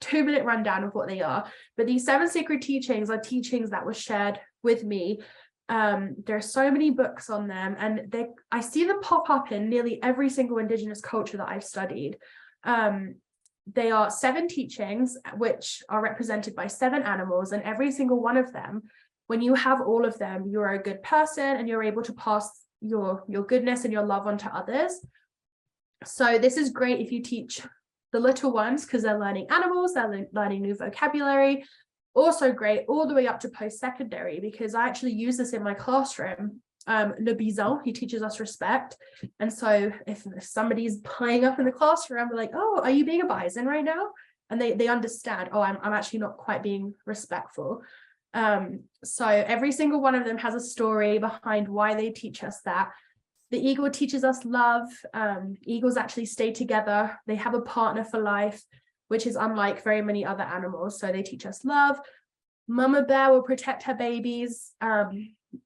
2-minute rundown of what they are. But these 7 sacred teachings are teachings that were shared with me. There are so many books on them, and I see them pop up in nearly every single Indigenous culture that I've studied. They are 7 teachings which are represented by 7 animals, and every single one of them, when you have all of them, you're a good person and you're able to pass your goodness and your love on to others. So this is great if you teach the little ones, because they're learning animals, they're learning new vocabulary. Also great all the way up to post-secondary, because I actually use this in my classroom. Le Bison, he teaches us respect. And so if somebody's playing up in the classroom, we're like, oh, are you being a bison right now? And they understand, oh, I'm actually not quite being respectful. So every single one of them has a story behind why they teach us that. The eagle teaches us love. Eagles actually stay together. They have a partner for life, which is unlike very many other animals. So they teach us love. Mama bear will protect her babies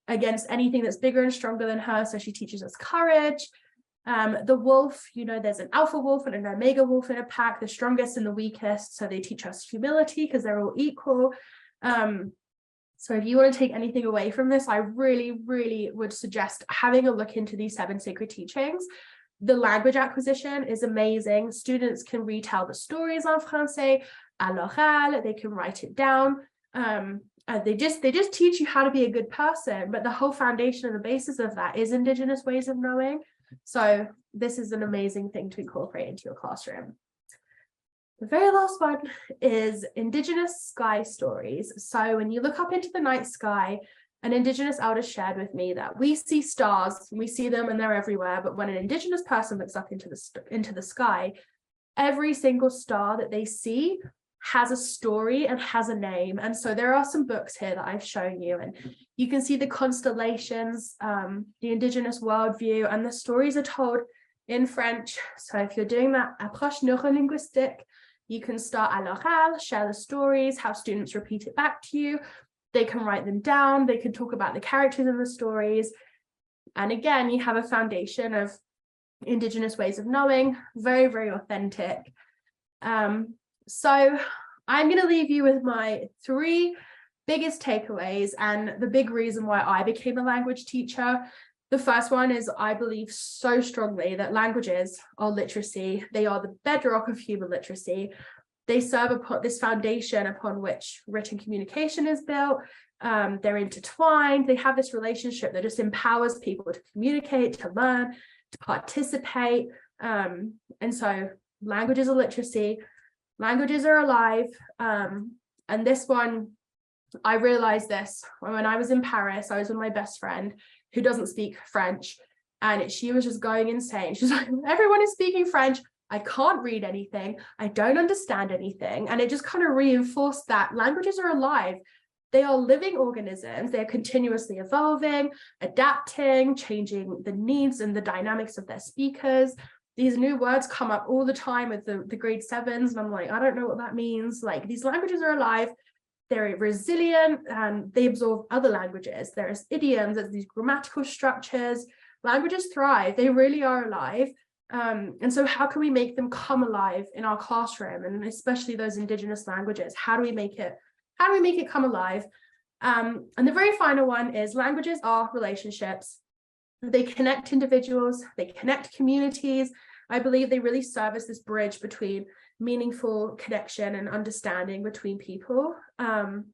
against anything that's bigger and stronger than her. So she teaches us courage. The wolf, there's an alpha wolf and an omega wolf in a pack, the strongest and the weakest. So they teach us humility because they're all equal. So if you want to take anything away from this, I really, really would suggest having a look into these 7 sacred teachings. The language acquisition is amazing. Students can retell the stories en français, à l'oral, they can write it down. They just teach you how to be a good person, but the whole foundation and the basis of that is Indigenous ways of knowing. So this is an amazing thing to incorporate into your classroom. The very last one is Indigenous sky stories. So when you look up into the night sky, an Indigenous elder shared with me that we see stars, we see them and they're everywhere, but when an Indigenous person looks up into the sky, every single star that they see has a story and has a name. And so there are some books here that I've shown you, and you can see the constellations, the Indigenous Worldview, and the stories are told in French. So if you're doing that approche neurolinguistique, you can start à l'oral, share the stories, have students repeat it back to you. They can write them down. They can talk about the characters in the stories. And again, you have a foundation of Indigenous ways of knowing, very, very authentic. So I'm going to leave you with my 3 biggest takeaways and the big reason why I became a language teacher. The first one is I believe so strongly that languages are literacy. They are the bedrock of human literacy. They serve upon this foundation upon which written communication is built. They're intertwined. They have this relationship that just empowers people to communicate, to learn, to participate. And so languages are literacy. Languages are alive. And this one, I realized this when I was in Paris. I was with my best friend who doesn't speak French, and she was just going insane. She's like, everyone is speaking French. I can't read anything. I don't understand anything. And it just kind of reinforced that languages are alive. They are living organisms. They're continuously evolving, adapting, changing the needs and the dynamics of their speakers. These new words come up all the time with the grade 7s. And I'm like, I don't know what that means. Like, these languages are alive. They're resilient and they absorb other languages. There's idioms, there's these grammatical structures. Languages thrive. They really are alive. And so how can we make them come alive in our classroom, and especially those Indigenous languages? How do we make it come alive? And the very final one is languages are relationships. They connect individuals, they connect communities. I believe they really serve as this bridge between meaningful connection and understanding between people. And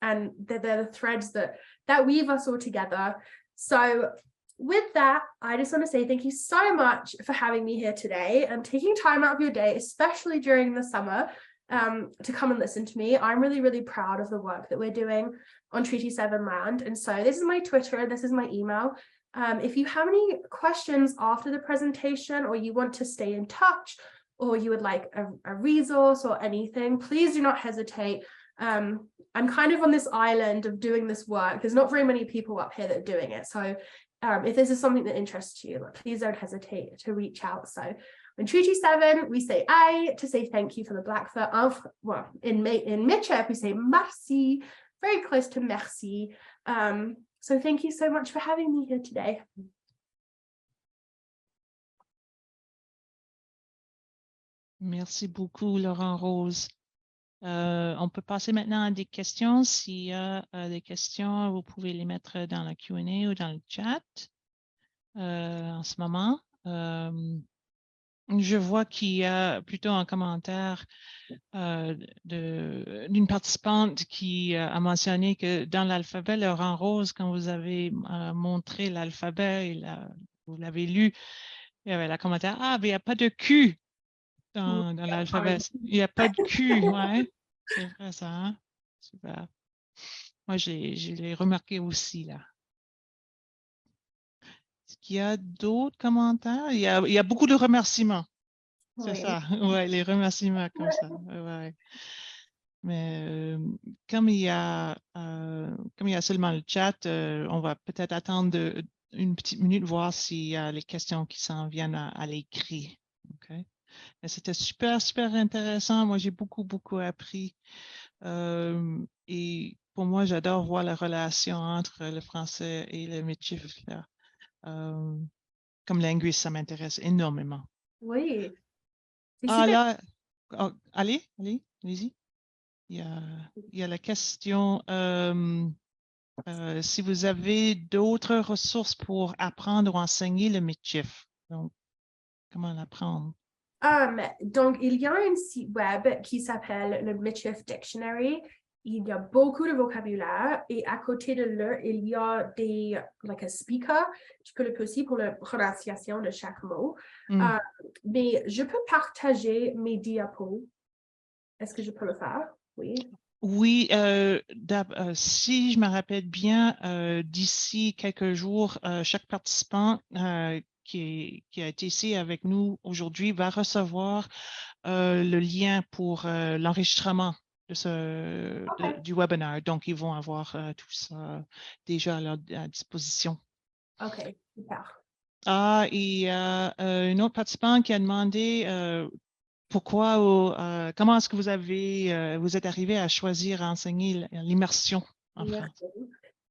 they're the threads that weave us all together. So with that, I just want to say thank you so much for having me here today and taking time out of your day, especially during the summer, to come and listen to me. I'm really, really proud of the work that we're doing on Treaty 7 land. And so this is my Twitter, this is my email. If you have any questions after the presentation, or you want to stay in touch, or you would like a resource or anything, please do not hesitate. I'm kind of on this island of doing this work. There's not very many people up here that are doing it. So if this is something that interests you, please don't hesitate to reach out. So in Treaty 7, we say aye to say thank you for the Blackfoot. Well, in Michif, we say merci, very close to merci. So thank you so much for having me here today. Merci beaucoup, Laurent Rose. On peut passer maintenant à des questions. S'il y a des questions, vous pouvez les mettre dans la Q&A ou dans le chat en ce moment. Je vois qu'il y a plutôt un commentaire d'une participante qui a mentionné que dans l'alphabet, Laurent Rose, quand vous avez montré l'alphabet, vous l'avez lu, il y avait le commentaire « Ah, mais il n'y a pas de Q dans l'alphabet. Il n'y a pas de Q. » Ouais, c'est vrai ça. Hein? Super. Moi, je l'ai remarqué aussi là. Est-ce qu'il y a d'autres commentaires? Il y a beaucoup de remerciements. C'est ça, ouais, les remerciements comme ça. Ouais. Mais comme il y a seulement le chat, on va peut-être attendre une petite minute, voir s'il y a les questions qui s'en viennent à l'écrit. Okay. C'était super, super intéressant. Moi, j'ai beaucoup, beaucoup appris. Et pour moi, j'adore voir la relation entre le français et le Michif. Comme linguiste, ça m'intéresse énormément. Oui. Ah là, allez-y. Il y a la question, si vous avez d'autres ressources pour apprendre ou enseigner le Michif. Donc, comment l'apprendre? Donc, il y a un site web qui s'appelle le Michif Dictionary. Il y a beaucoup de vocabulaire et à côté de là, il y a des, like a speaker. Tu peux le poser pour la prononciation de chaque mot. Mais je peux partager mes diapos. Est-ce que je peux le faire? Oui. Oui, si je me rappelle bien, d'ici quelques jours, chaque participant qui a été ici avec nous aujourd'hui va recevoir le lien pour l'enregistrement du webinaire. Donc, ils vont avoir tout ça déjà à disposition. OK, super. Ah, il y a une autre participante qui a demandé comment est-ce que vous êtes arrivé à choisir à enseigner l'immersion en France? Merci.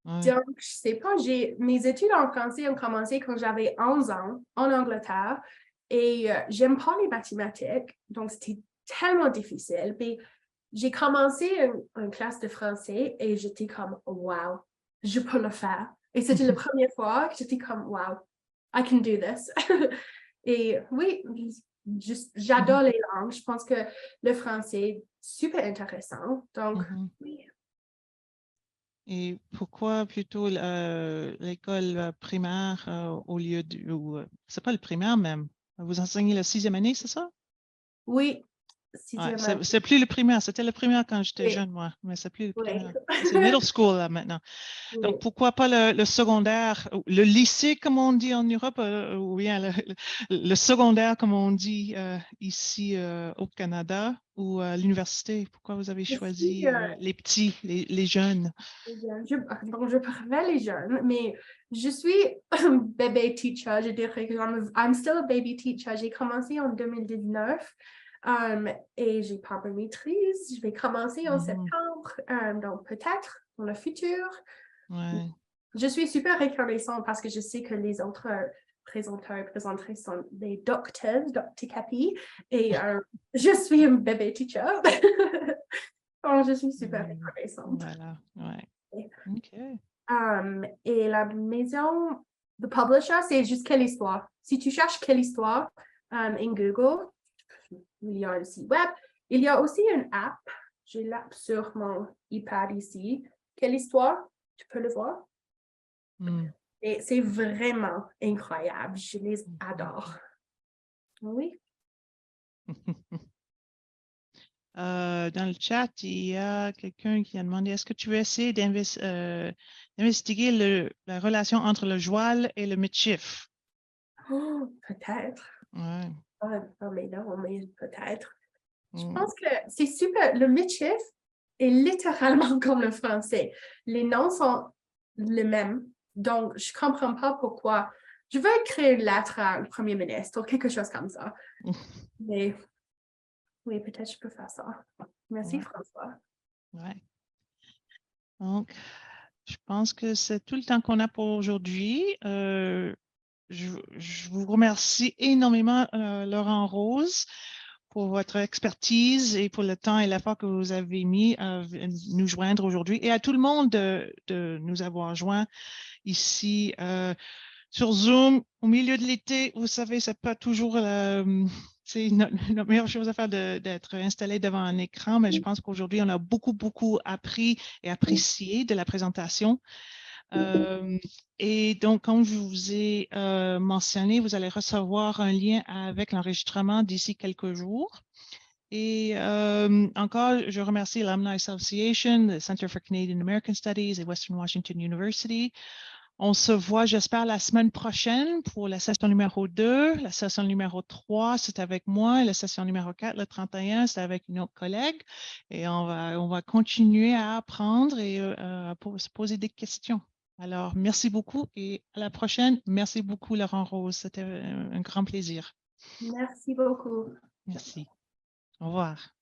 Ouais. Donc, je sais pas, mes études en français ont commencé quand j'avais 11 ans en Angleterre et j'aime pas les mathématiques, donc c'était tellement difficile. Puis j'ai commencé une classe de français et j'étais comme, wow, je peux le faire. Et c'était la première fois que j'étais comme, wow, I can do this. Et oui, j'adore les langues. Je pense que le français est super intéressant. Donc, oui. Et pourquoi plutôt l'école primaire au lieu c'est pas le primaire même. Vous enseignez la 6e année, c'est ça? Oui, Ouais, sixième année. c'est plus le primaire. C'était le primaire quand j'étais Oui. jeune, moi, mais c'est plus le Oui. primaire. C'est middle school là, maintenant. Oui. Donc, pourquoi pas le secondaire, le lycée, comme on dit en Europe, ou bien le secondaire, comme on dit ici au Canada, ou à l'université? Pourquoi vous avez choisi les petits, les jeunes? Je préfère les jeunes, mais je suis bébé teacher, je dirais que I'm still a baby teacher. J'ai commencé en 2019 et j'ai pas ma maîtrise. Je vais commencer en septembre, donc peut-être dans le futur. Ouais. Je suis super reconnaissante parce que je sais que les autres présenteurs et présentatrices sont des docteurs, Dr. Capi, et je suis un bébé teacher. Donc, je suis super reconnaissante. Voilà, ouais. OK. Et la maison, the publisher, c'est juste quelle histoire. Si tu cherches quelle histoire en Google, il y a un site web. Il y a aussi une app. J'ai l'app sur mon iPad ici. Quelle histoire? Tu peux le voir. Et c'est vraiment incroyable. Je les adore. Oui. Dans le chat, il y a quelqu'un qui a demandé est-ce que tu veux essayer d'investiguer la relation entre le joual et le mischief? Oh, peut-être. Ouais. Mais non, mais peut-être. Je pense que c'est super. Le mischief est littéralement comme le français. Les noms sont les mêmes. Donc, je ne comprends pas pourquoi. Je veux écrire une lettre à un premier ministre ou quelque chose comme ça. Mais oui, peut-être je peux faire ça. Merci, François. Ouais. Donc, je pense que c'est tout le temps qu'on a pour aujourd'hui. Je vous remercie énormément, Laurent Rose, pour votre expertise et pour le temps et l'effort que vous avez mis à nous joindre aujourd'hui et à tout le monde de nous avoir joints ici sur Zoom au milieu de l'été. Vous savez, c'est pas toujours c'est notre meilleure chose à faire d'être installé devant un écran, mais je pense qu'aujourd'hui, on a beaucoup appris et apprécié de la présentation. Et donc, comme je vous ai mentionné, vous allez recevoir un lien avec l'enregistrement d'ici quelques jours. Et encore, je remercie l'Alumni Association, le Center for Canadian American Studies et Western Washington University. On se voit, j'espère, la semaine prochaine pour la session numéro 2. La session numéro 3, c'est avec moi. La session numéro 4, le 31, c'est avec une autre collègue. Et on va continuer à apprendre et pour se poser des questions. Alors, merci beaucoup et à la prochaine. Merci beaucoup, Laurent Rose. C'était un grand plaisir. Merci beaucoup. Merci. Au revoir.